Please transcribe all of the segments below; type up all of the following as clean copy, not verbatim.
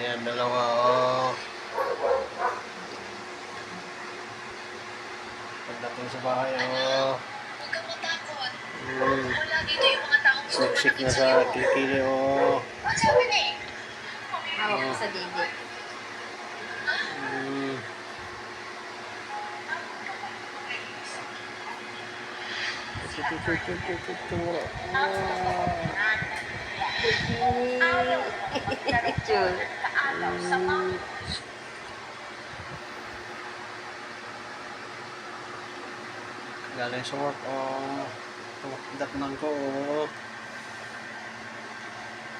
Ayan, dalawa, oh. Pagdating sa bahay, oh. Huwag kang matakot. Hmm. Wala dito yung mga taong gusto Siksik na malapit sa sa'yo. kilikili, oh. What's happening? Hawak ko sa didi. Hmm. Chul. Galing sa work, oh. Datnan ko, oh.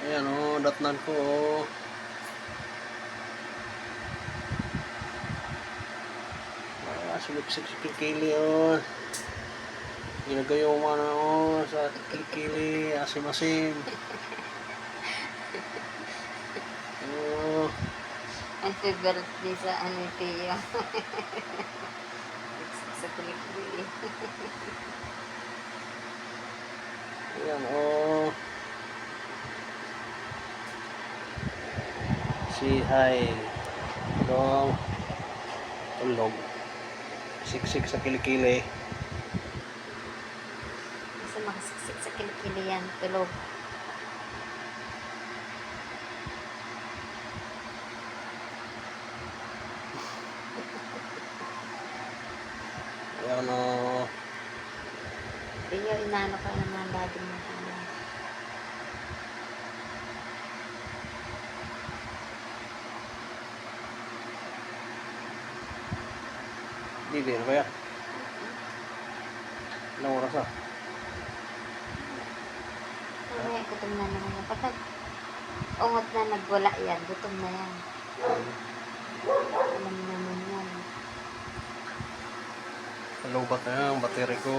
Ayan, oh, datnan ko, oh. Sumiksik sa kilikili, oh. Ginagayo mo na, oh, sa kilikili, asim-asim. Oh. Ang favorite din sa ano Tio. Sa kulikuli. Ayan, oh. Si Hay. Dong. Tulog. Siksik sa kilikili. Kasi makasiksik sa kilikili yan. Tulog. Ayan, oh. Tio, inaano ka naman lagi mo ano. Hindi na kaya. Ilang oras ah? Ay, gutom na naman yan. Pag ungot na nagwala yan, gutom na yan. Alam naman yan. Low bat na yan, battery ko.